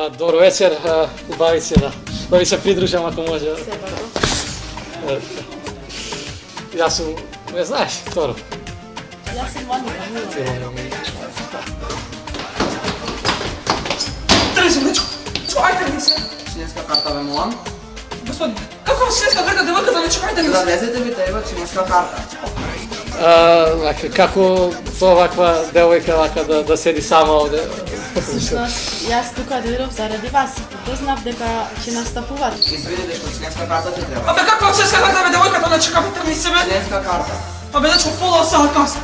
Dobro večer, bavi se pridružam ako može. Ja sam, me znaš, Toro? Ja sam Monika. Трези, дечко! Чувайте ми се! Членска карта бе, молам. Господи, како членска карта девојка да не чувате ми За да се? влезете ви треба членска карта. Како то оваква девојка да седи сама овде? Всушност, јас тука дојдов заради вас. Познав дека ќе настапувате. Извини дечко, членска карта ти треба. Абе како членска карта бе девојката не чека трни се бе? Членска карта. Абе дечко, пола саат каса.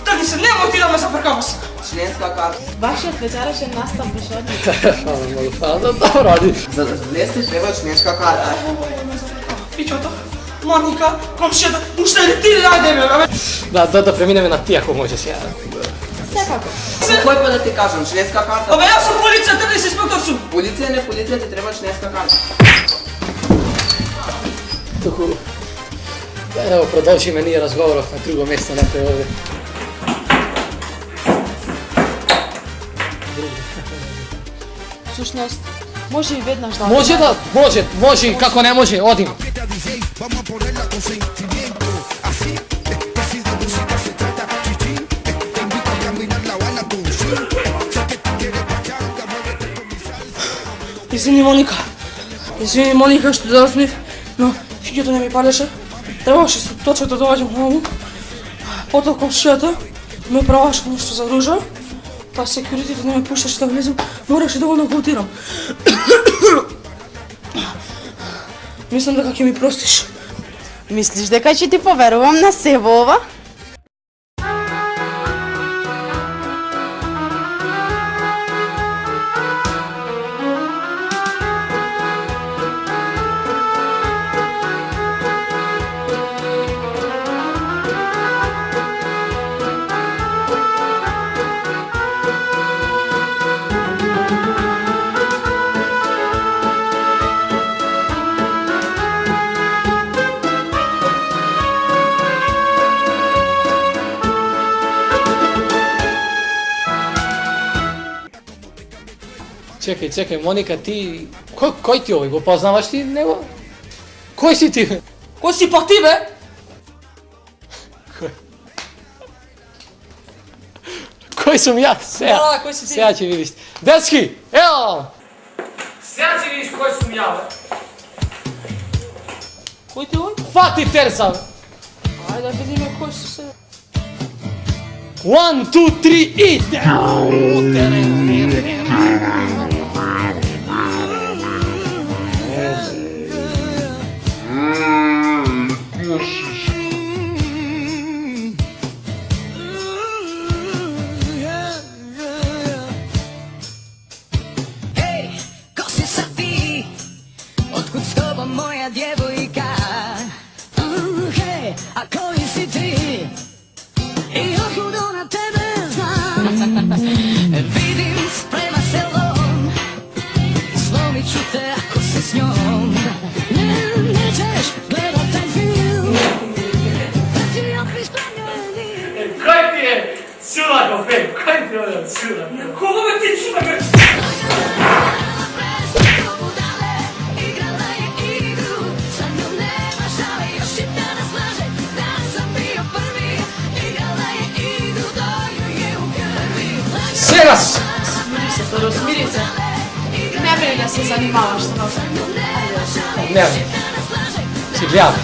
Трни се, немој ти да ме зафркаваш. Членска карта. Вашиот вечерашен настап беше одличен. Добро, ади. За да влезете треба членска карта. Пичото, Моника, комшијата, уште ли ти раде бе? Да преминеме на ти ако може сега. Секако. Кој па да ти кажам, членска карта? Абе јас сум полиција, трни се инспектор сум. Полиција не полиција ти треба членска карта. Туку, ево продолжиме ние разговоров на друго место некој овде. Всушност, може и веднаш да... Може и како не може, одим. Извини, Моника, што да засмив, но фиќето не ми палеше. Требаше точно да доаѓам оваму. Потоа комшијата ме праваше нешто за ружа, па секјуритите не ме пушташе да влезам, мораше да го нокаутирам. Мислам дека ќе ми простиш. Мислиш дека ќе ти поверувам на себе ова? Чекај, Моника, ти... Кој ти овој? Го познаваш ти него? Кој си ти? Кој си пак ти бе? Кој сум јас? Сега. Да, кој си ти? Сега ќе видиш. Дечки, ево! Сега ќе видиш кој сум ја, бе. Кој ти овој? Фати терса, бе. Ајде да видиме кој си се. 1, 2, 3 и... Кого бе ти чуда бе? Сега! Смири се, Торо, смири се. Не бери да се занимаваш со нас. Не, си гледам.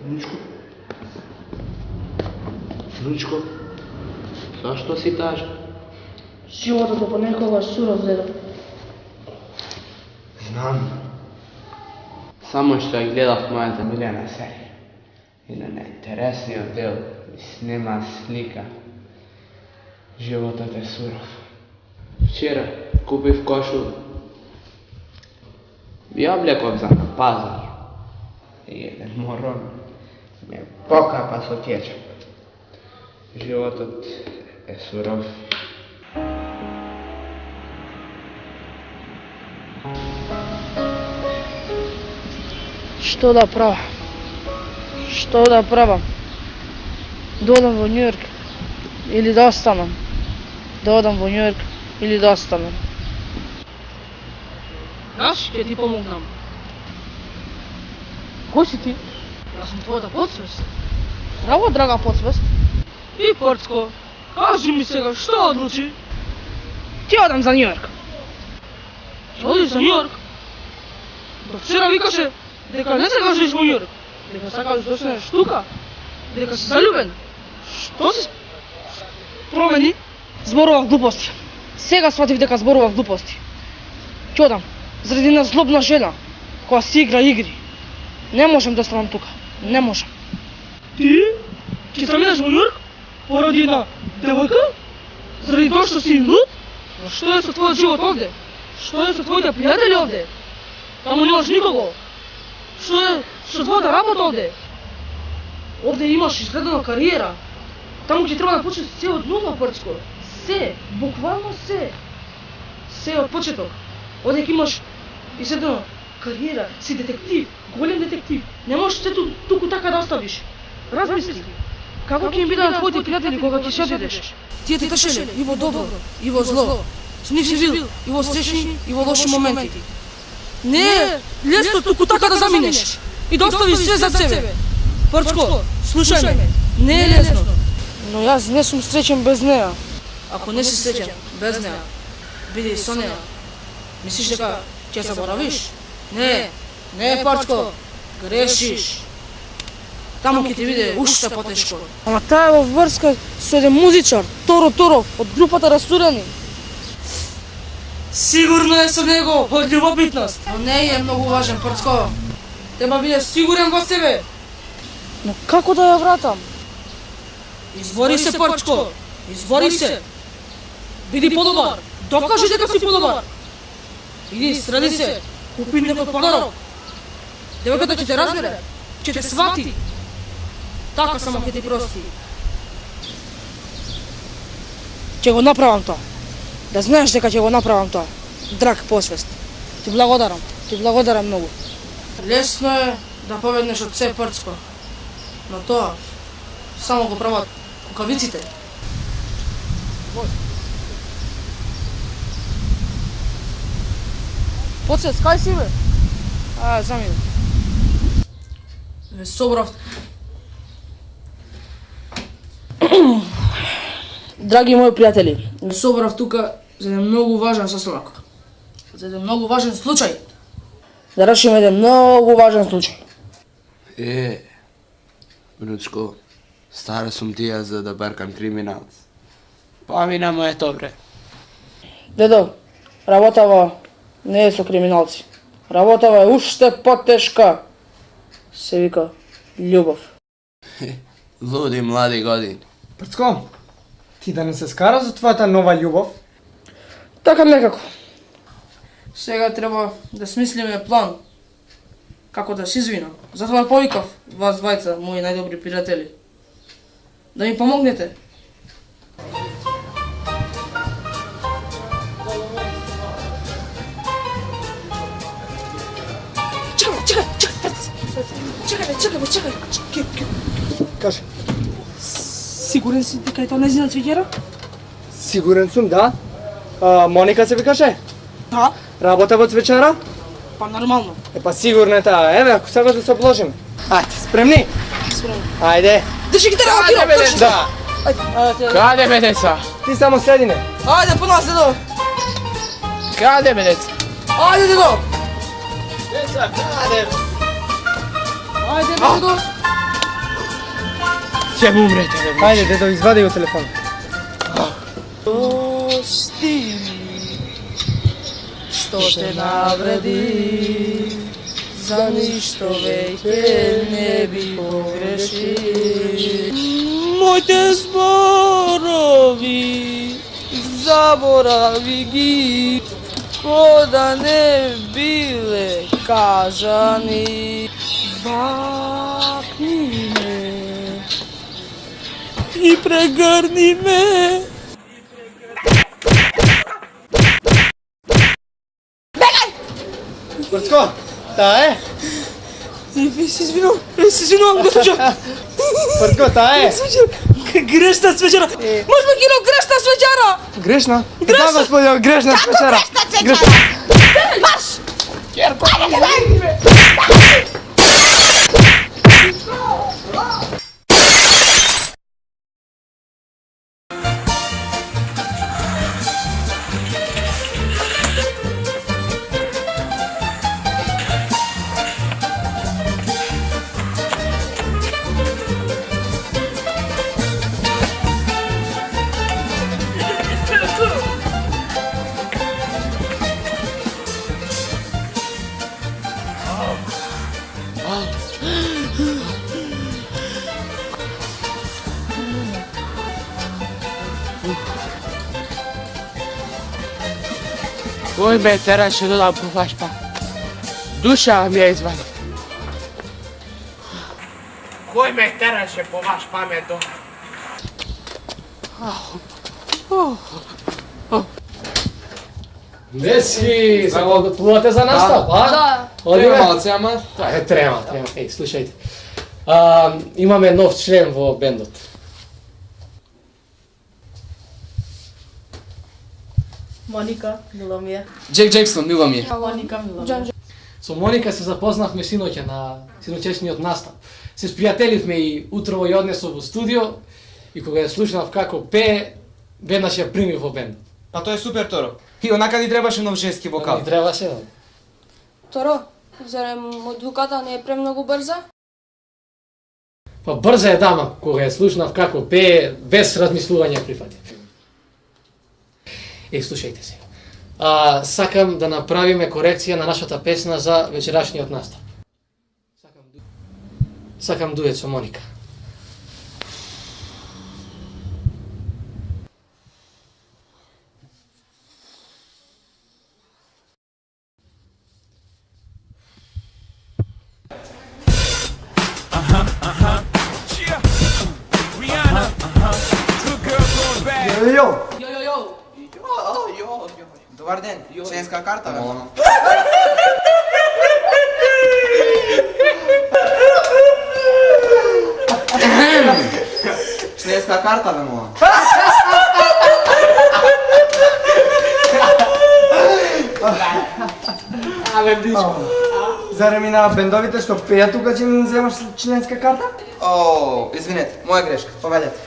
Внучко? Внучко? Зашто си тажа? Животот е понекогаш суров, дедо. Знам. Само што ја гледав мојата милена серија. И на најинтересниот дел ми снема слика. Животот е суров. Вчера купив кошул. Ја облеков за на пазар. И еден морон ме покапа со кечап. Животот е суров. Што да правам? Што да правам? Да одам во Њујорк или да останам? Да одам во Њујорк или да останам? Знаеш, ќе ти помогнам. Кој си ти? Јас сум твојата подсвест. Здраво, драга подсвест. И Порцко, кажи ми сега, што одлучи? Ќе одам за Њујорк. Ќе одиш за Њујорк? До вчера викаше дека не сакаш да идеш во Њујорк, дека сакаш да останеш тука, дека си заљубен. Што се промени? Зборував глупости. Сега сватив дека зборував глупости. Ќе одам заради една злобна жена која си игра игри. Не можам да останам тука. Не можам. Ти? Ќе заминеш во Њујорк поради една девојка? Заради тоа што си луд? Но што е со твојот живот овде? Што е со твоите пријатели овде? Таму немаш никого. Што е со твојата работа овде? Овде имаш изградена кариера. Таму ќе треба да почнеш се од нула, Порцко. Се, буквално се. Се од почеток. Овде ќе имаш изградена кариера, си детектив, голем детектив. Не можеш се туку така да оставиш. Размисли. Како ќе им биде на твоите пријатели кога ќе се одидеш? Тие те тршеле и во добро, и во зло. С нив си бил и во среќни, и во лоши моменти. Не е лесно туку така да заминеш и да оставиш све за себе. Порцко, слушај ме, не е лесно. Но јас не сум среќен без неа. Ако не си среќен без неа, биди со неа. Мислиш дека ќе заборавиш? Не, Порцко, грешиш. Таму ќе ти биде уште потешко. Ама таа е во врска со еден музичар, Торо Торов, од групата Расурени. Сигурно е со него од љубопитност. Но не е многу важен, Порцко. Треба биде сигурен во себе. Но како да ја вратам? Избори се, Порцко. Избори се. Биди подобар. Докажи дека си подобар. Иди, среди се. Купи некој подарок. Девојката ќе те разбере. Ќе те свати. Така само ќе ти прости. Ќе го направам тоа. Да знаеш дека ќе го направам тоа. Драг посвест. Ти благодарам многу. Лесно е да победнеш од се, Порцко. Но тоа само го прават кукавиците. Подсвест, кај си бе? Замина. Ве собрав. Драги мои пријатели, ве собрав тука за еден многу важен состанок. За еден многу важен случај. Да решиме еден многу важен случај. Внучко, стара сум ти јас за да баркам криминалци. Помина му е добре. Дедо, работава не е со криминалци. Работава е уште потешка. Се вика љубов. Луди млади години. Порцко, ти да не се скара за твојата нова љубов? Така некако. Сега треба да смислиме план. Како да се извинам. Затоа повикав вас двајца, мои најдобри пријатели. Да ми помогнете. Чекај. Кажи. Сигурен си дека е тоа нејзина цвеќера? Сигурен сум, да. Моника се викаше? Да. Работа во цвечара? Па нормално. Па сигурно е таа. Еве, ако сакаш да се обложиме. Ајде, спремни? Спремно. Ајде. Држи гитара, Киро, точно. Да. Ајде. Каде бе, деца? Ти само следи не. Ајде, по нас, дедо. Каде бе, деца? Ајде, дедо. Деца, каде? Ајде, дедо. Ќе му умрете, бе. Хајде, дедо, извади го телефон. Прости ми, што те навреди, за ништо веќе не би погреши. Моите зборови, заборави ги, ко да не биле кажани. Бакни ме и прегърни ме. Брцко, та е? Се извинувам, госпожо. Брцко, та е? Грешна свечера. Може би кино грешна свечера. Грешна? Да, господи, грешна свечера. Грешна. Марш! Кој ме тераше да дам по ваш пак? Душа ми ја извади. Кој ме тераше по ваш памет до? Деси, се подготвувате за настап, а? Да. Одиме? малце, ама... Трема. Еј, слушајте. Имаме нов член во бендот. Моника Миломија. Джек Джексон, мила ми е. Моника Миломија. Со Моника се запознавме синоќа на синочешниот настап. Се спријателивме и утрово ја однесов во студио и кога ја слушнав како пее, веднаш ја прими во бендот. Па тоа е супер, Торо. И онака ни требаше нов женски вокал. Ни требаше, да. Торо, зарем одлуката не е премногу брза? Па брза е дама, кога ја слушнав како пее, без размислување прифатив. Слушајте се. Сакам да направиме корекција на нашата песна за вечерашниот настап. Сакам дует со Моника. Йо, Добар ден, членска карта, бе, молам. Членска карта, бе, молам. зарем и на бендовите што пеят тука ќе им земаш членска карта? О, извинете, моја грешка, поведете.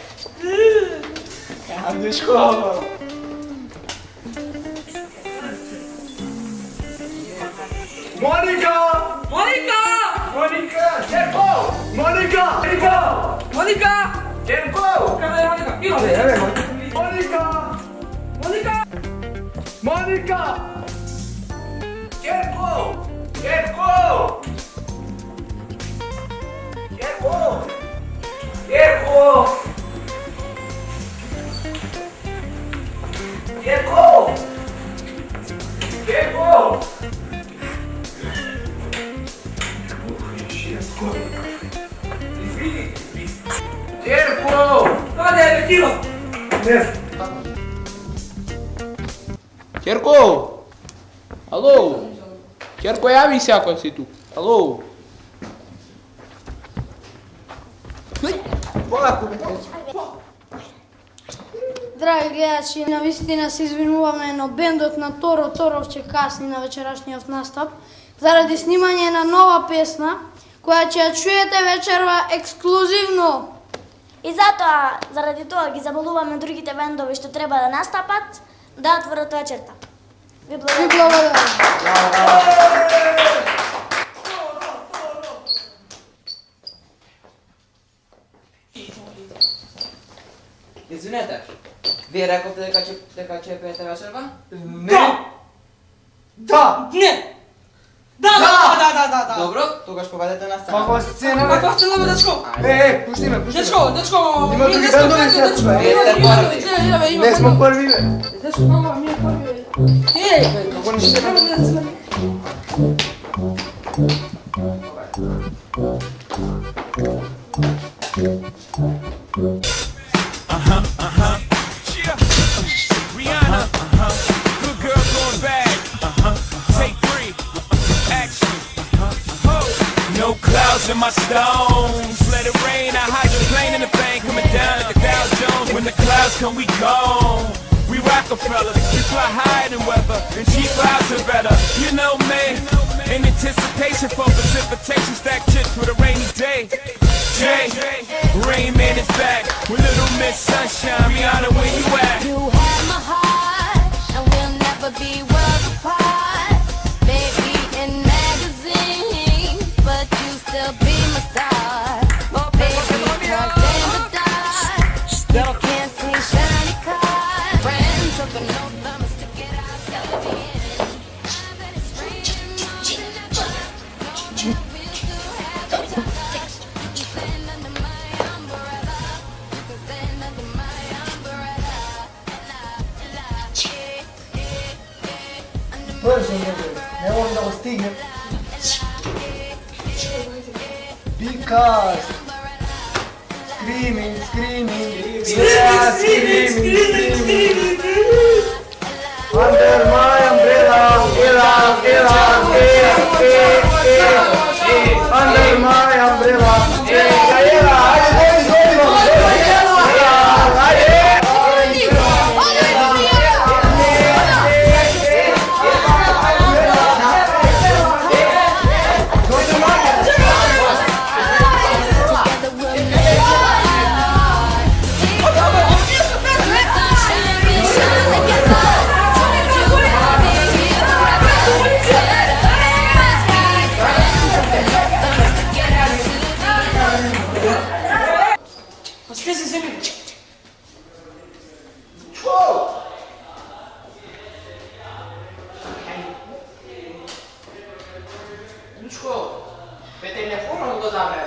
Моника! Моника! Моника! Терко! Моника! Терко! Моника! Терко! Каде е Моника? Кино! Моника! Моника! Моника! Терко! Терко! Терко! Терко! Терко! Терко! Терко! Каде е кино? Керко! Ало! Керко, јави се ако си тук. Ало! Драги гледачи, навистина се извинуваме, но бендот на Торо Торов ќе касни на вечерашниот настап заради снимање на нова песна која ќе ја чуете вечерва ексклузивно. И затоа, заради тоа ги замолуваме другите бендови што треба да настапат да отворат вечерта. Ви Ви благодарам. благодарам. Вие рековте дека ќе пеете вечерва? Не. Да. Не! Да! Добро, тогаш поведете на сцена. Каква сцена, бе? Каква сцена, бе, дечко? Пушти ме. Дечко, Има други бендови сега, бе. Вие сте първи. Не сме първи, бе. Дечко, мама, ми е първи, бе. Ей, бе, Како не ще Няма да се Rihanna, good girl going bad. Take 3, action. No clouds in my stones. Let it rain. I hydroplane in the bank, coming down like a Dow Jones. When the clouds come, we gone. We Rockefeller, we fly higher than weather, and cheap clouds are better. You know me. In anticipation for precipitation, stack chips for the rainy day. Jay, Rain Man is back with Little Miss Sunshine. Rihanna, where you at? You have my heart, and we'll never be worlds apart. Maybe in magazines, but you still be my star. Baby, 'cause in the dark, you can't see shiny cars. Friends open no thumbs to get out television. Бързо, не можем да го стигнем. Because screaming, under my umbrella, under my umbrella, Pe telefon nu go zamre